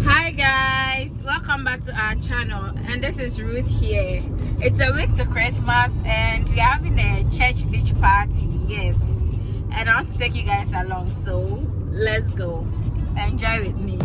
Hi guys, welcome back to our channel, and this is Ruth here. It's a week to Christmas and we're having a church beach party, yes, and I want to take you guys along, so let's go. Enjoy with me.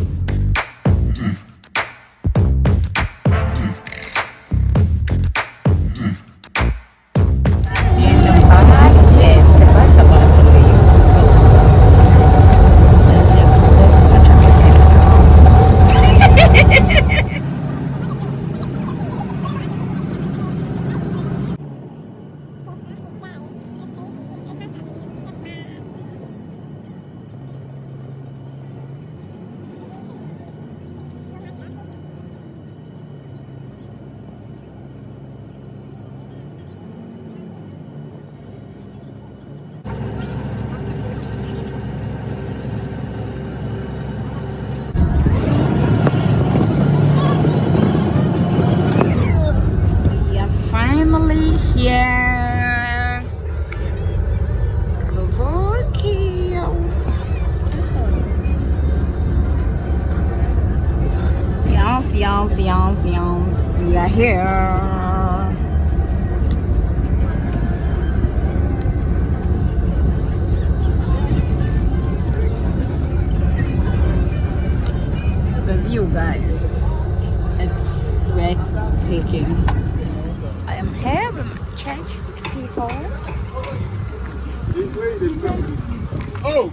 Here, Kuvuki. Yes. We are here. The view, guys, it's breathtaking. I am here with my church people. Oh!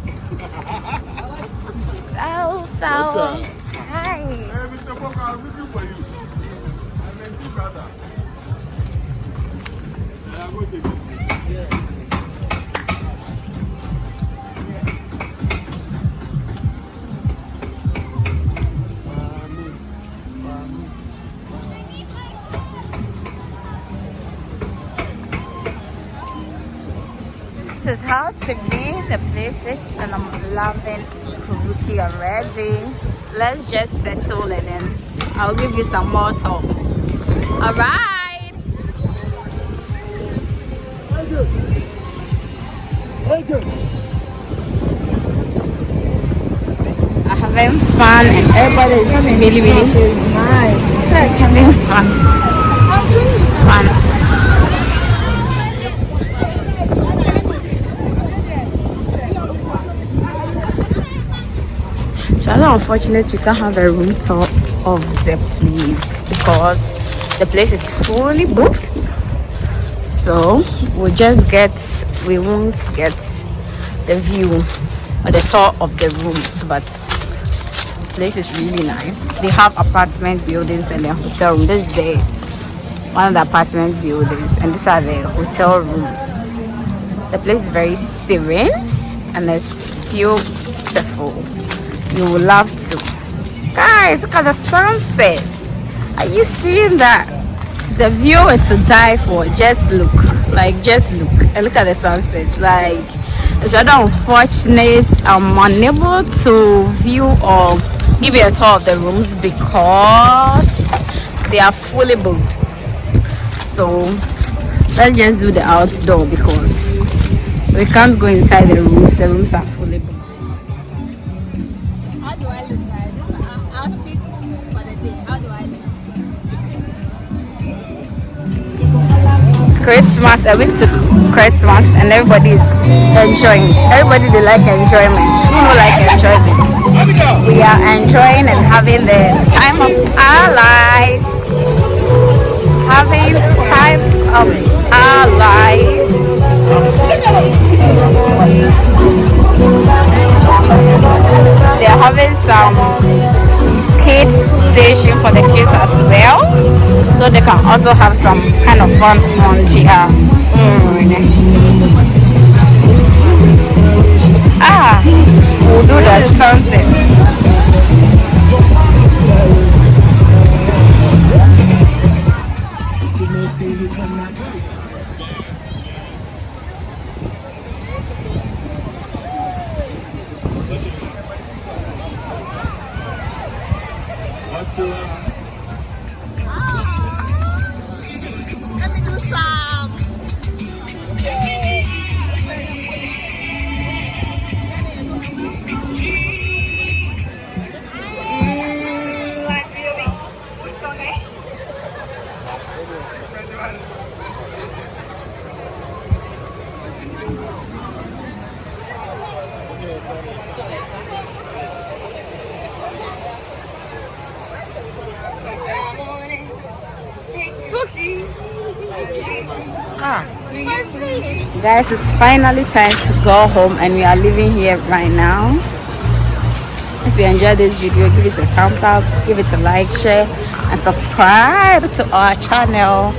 So, hi. Hey, Mr. Fokker, I'm looking for you. I'm a big brother. I'm going to take it. Yeah. This is how to be the place is, and I'm loving Kuvuki already. Let's just settle and then I'll give you some more talks. Alright. I'm having fun and everybody is really nice. Having fun. So unfortunate we can't have a room tour of the place because the place is fully booked. So we won't get the view or the tour of the rooms, but the place is really nice. They have apartment buildings and a hotel room. This is one of the apartment buildings, and these are the hotel rooms. The place is very serene and it's beautiful. You will love to. Guys, look at the sunset. Are you seeing that? The view is to die for. Just look. And look at the sunsets. Like, it's rather unfortunate I'm unable to view or give you a tour of the rooms because they are fully booked. So let's just do the outdoor because we can't go inside the rooms. The rooms are fully booked. How do I look, guys? These are outfits for the day. How do I look? Christmas, a week to Christmas, and everybody is enjoying. Everybody they like enjoyment. Who don't like enjoyment? We are enjoying and having the time of our lives. Having time of our lives. They are having some kids station for the kids as well, so they can also have some kind of fun on here. We'll do the sunset. Let me do some. Guys, it's finally time to go home and we are leaving here right now. If you enjoyed this video, give it a thumbs up, give it a like, share and subscribe to our channel.